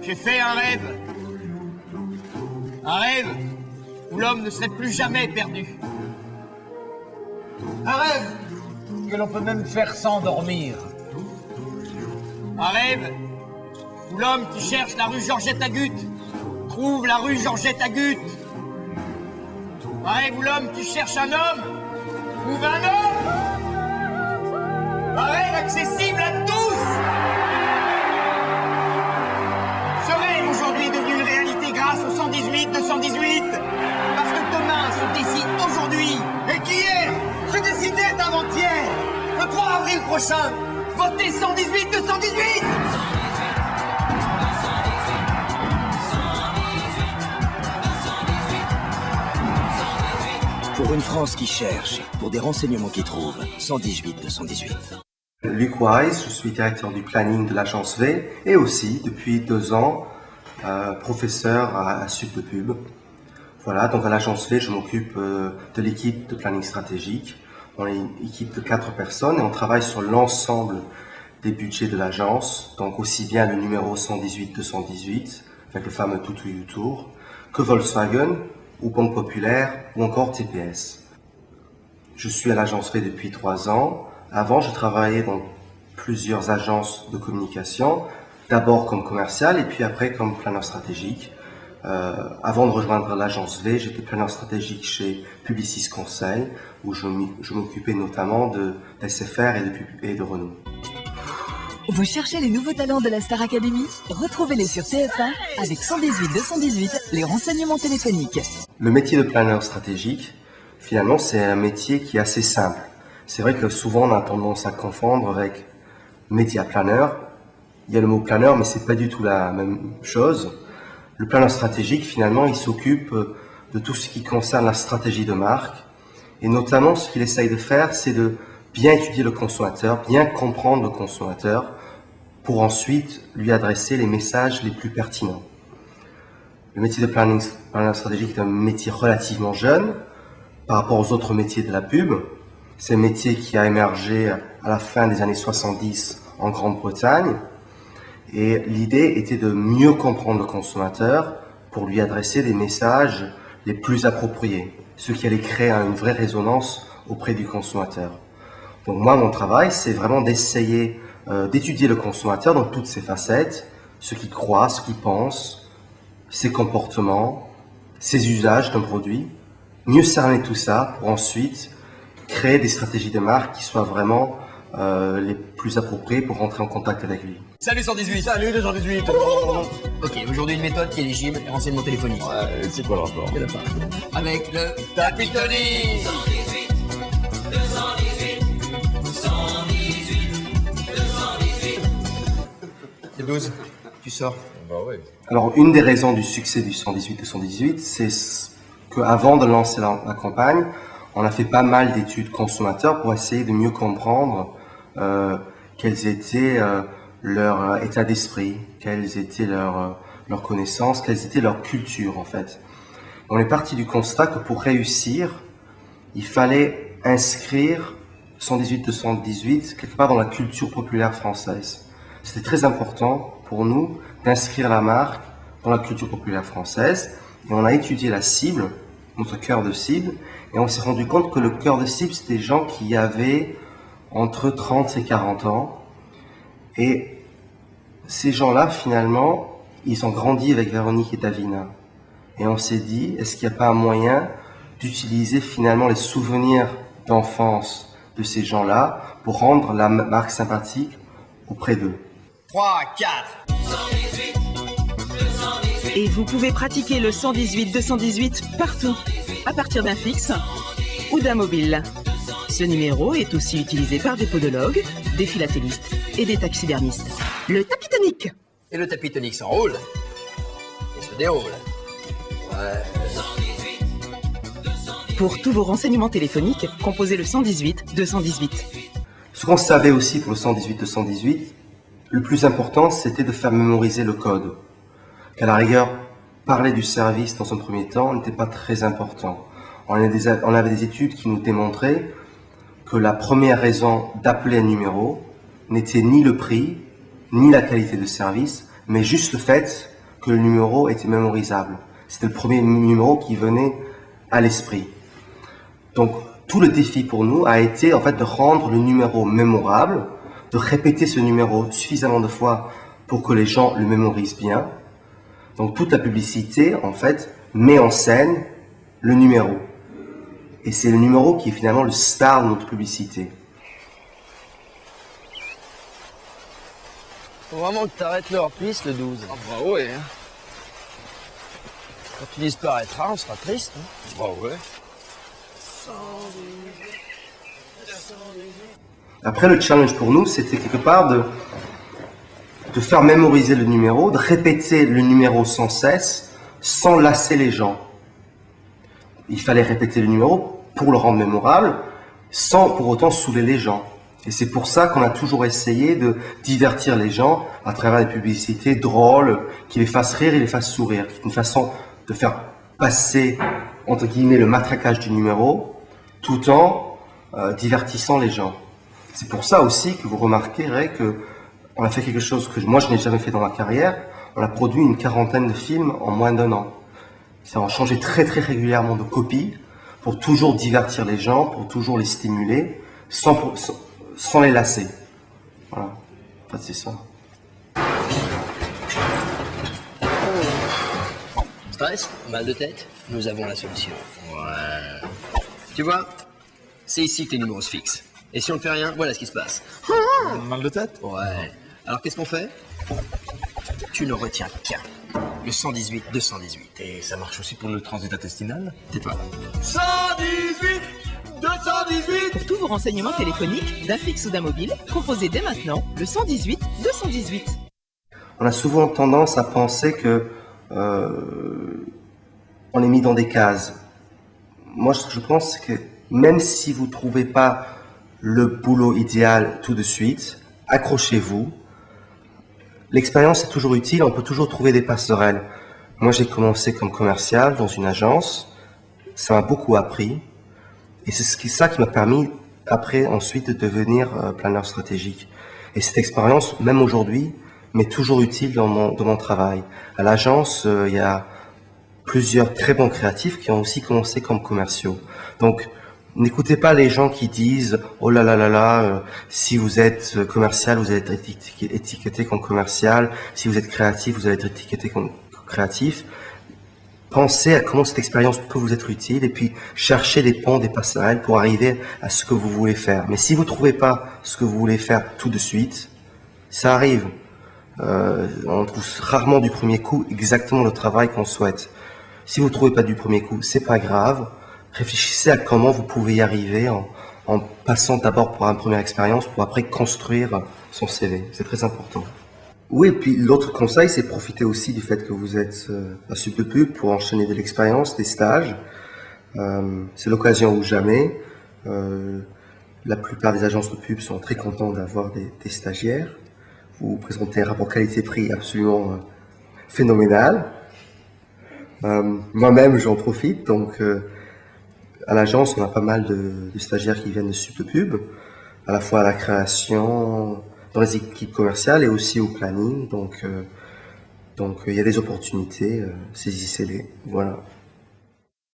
J'ai fait un rêve. Un rêve où l'homme ne serait plus jamais perdu. Un rêve que l'on peut même faire sans dormir. Un rêve où l'homme qui cherche la rue Georgette Agut trouve la rue Georgette Agut. Un rêve où l'homme qui cherche un homme trouve un homme. Un rêve accessible à tous. Ce rêve aujourd'hui est devenu une réalité grâce au 118 218. Parce que demain se décide aujourd'hui. Et qu'hier se décidait avant-hier. Le 3 avril prochain, votez 118 218. Pour une France qui cherche, pour des renseignements qui trouvent, 118 218. Luc Wise, je suis directeur du planning de l'agence V et aussi, depuis 2 ans, professeur à Sud de Pub. Voilà, donc à l'agence V, je m'occupe de l'équipe de planning stratégique. On est une équipe de 4 personnes et on travaille sur l'ensemble des budgets de l'agence, donc aussi bien le numéro 118-218, avec le fameux Tutu Tour, que Volkswagen, ou Banque Populaire, ou encore TPS. Je suis à l'agence V depuis 3 ans. Avant, je travaillais dans plusieurs agences de communication, d'abord comme commercial et puis après comme planeur stratégique. Avant de rejoindre l'agence V, j'étais planeur stratégique chez Publicis Conseil, où je m'occupais notamment de SFR et de Renault. Vous cherchez les nouveaux talents de la Star Academy? Retrouvez-les sur TF1 avec 118 218, les renseignements téléphoniques. Le métier de planeur stratégique, finalement, c'est un métier qui est assez simple. C'est vrai que souvent, on a tendance à confondre avec média planeur. Il y a le mot planeur, mais c'est pas du tout la même chose. Le planeur stratégique, finalement, il s'occupe de tout ce qui concerne la stratégie de marque. Et notamment, ce qu'il essaye de faire, c'est de bien étudier le consommateur, bien comprendre le consommateur, pour ensuite lui adresser les messages les plus pertinents. Le métier de planeur stratégique est un métier relativement jeune par rapport aux autres métiers de la pub. C'est un métier qui a émergé à la fin des années 70 en Grande-Bretagne. Et l'idée était de mieux comprendre le consommateur pour lui adresser des messages les plus appropriés, ce qui allait créer une vraie résonance auprès du consommateur. Donc moi, mon travail, c'est vraiment d'essayer d'étudier le consommateur dans toutes ses facettes, ce qu'il croit, ce qu'il pense, ses comportements, ses usages d'un produit, mieux cerner tout ça pour ensuite créer des stratégies de marque qui soient vraiment les plus appropriées pour rentrer en contact avec lui. Salut 118. Salut 218. Ok, aujourd'hui une méthode qui est éligible et renseignement téléphonique. Ouais, c'est quoi le rapport? Il y en a pas. Avec le Tapitoni. 118, 218, 118, 218. C'est 12, tu sors. Bah ouais. Alors, une des raisons du succès du 118-218, c'est qu'avant de lancer la campagne, on a fait pas mal d'études consommateurs pour essayer de mieux comprendre quels étaient leur état d'esprit, quelles étaient leurs connaissances, quelles étaient leurs cultures en fait. On est parti du constat que pour réussir, il fallait inscrire 118-218 quelque part dans la culture populaire française. C'était très important pour nous d'inscrire la marque dans la culture populaire française et on a étudié la cible, notre cœur de cible, et on s'est rendu compte que le cœur de cible, c'était des gens qui avaient entre 30 et 40 ans. Et ces gens-là, finalement, ils ont grandi avec Véronique et Davina. Et on s'est dit, est-ce qu'il n'y a pas un moyen d'utiliser finalement les souvenirs d'enfance de ces gens-là pour rendre la marque sympathique auprès d'eux. 3, 4. 118, 218. Et vous pouvez pratiquer le 118 218 partout, à partir d'un fixe ou d'un mobile. Ce numéro est aussi utilisé par des podologues, des philatélistes et des taxidermistes. Le tapis tonique. Et le tapis tonique s'enroule et se déroule. Ouais. Pour tous vos renseignements téléphoniques, composez le 118 218. Ce qu'on savait aussi pour le 118-218, le plus important, c'était de faire mémoriser le code. Qu'à la rigueur, parler du service dans un premier temps n'était pas très important. On avait des études qui nous démontraient que la première raison d'appeler un numéro, n'était ni le prix, ni la qualité de service, mais juste le fait que le numéro était mémorisable. C'était le premier numéro qui venait à l'esprit. Donc, tout le défi pour nous a été en fait de rendre le numéro mémorable, de répéter ce numéro suffisamment de fois pour que les gens le mémorisent bien. Donc, toute la publicité, en fait, met en scène le numéro. Et c'est le numéro qui est finalement le star de notre publicité. Faut vraiment que t'arrêtes le hors-piste le 12. Ah bah ouais, hein. Quand tu disparaîtras, on sera triste. Hein. Bah ouais. Après, le challenge pour nous, c'était quelque part de faire mémoriser le numéro, de répéter le numéro sans cesse, sans lasser les gens. Il fallait répéter le numéro pour le rendre mémorable, sans pour autant saouler les gens. Et c'est pour ça qu'on a toujours essayé de divertir les gens à travers des publicités drôles, qui les fassent rire et les fassent sourire. Une façon de faire passer, entre guillemets, le matraquage du numéro, tout en divertissant les gens. C'est pour ça aussi que vous remarquerez que on a fait quelque chose que moi je n'ai jamais fait dans ma carrière. On a produit une 40aine de films en moins d'1 an. Ça a changé très très régulièrement de copie pour toujours divertir les gens, pour toujours les stimuler, sans les lasser. Voilà. En fait, c'est ça. Stress, mal de tête, nous avons la solution. Ouais. Tu vois, c'est ici que les numéros se fixent. Et si on ne fait rien, voilà ce qui se passe. Mal de tête? Ouais. Alors qu'est-ce qu'on fait? Tu ne retiens qu'un. Le 118-218. Et ça marche aussi pour le transit intestinal? Tais-toi. 118 218. Pour tous vos renseignements téléphoniques, d'un fixe ou d'un mobile, composez dès maintenant le 118 218. On a souvent tendance à penser que on est mis dans des cases. Moi, ce que je pense, c'est que même si vous ne trouvez pas le boulot idéal tout de suite, accrochez-vous. L'expérience est toujours utile, on peut toujours trouver des passerelles. Moi, j'ai commencé comme commercial dans une agence, ça m'a beaucoup appris, et c'est ça qui m'a permis, après, ensuite, de devenir planeur stratégique. Et cette expérience, même aujourd'hui, m'est toujours utile dans mon travail. À l'agence, il y a plusieurs très bons créatifs qui ont aussi commencé comme commerciaux. Donc, n'écoutez pas les gens qui disent « Oh là là là là, si vous êtes commercial, vous allez être étiqueté comme commercial. Si vous êtes créatif, vous allez être étiqueté comme créatif. » Pensez à comment cette expérience peut vous être utile et puis cherchez des ponts, des passerelles pour arriver à ce que vous voulez faire. Mais si vous ne trouvez pas ce que vous voulez faire tout de suite, ça arrive. On trouve rarement du premier coup exactement le travail qu'on souhaite. Si vous ne trouvez pas du premier coup, c'est pas grave. Réfléchissez à comment vous pouvez y arriver en passant d'abord par une première expérience pour après construire son CV. C'est très important. Oui, et puis l'autre conseil, c'est de profiter aussi du fait que vous êtes à Sub de Pub pour enchaîner de l'expérience, des stages. C'est l'occasion ou jamais. La plupart des agences de pub sont très contents d'avoir des stagiaires. Vous présentez un rapport qualité-prix absolument phénoménal. Moi-même, j'en profite. Donc, à l'agence, on a pas mal de stagiaires qui viennent de Sub de Pub, à la fois à la création, dans les équipes commerciales et aussi au planning. Donc, il y a des opportunités, saisissez-les. Voilà.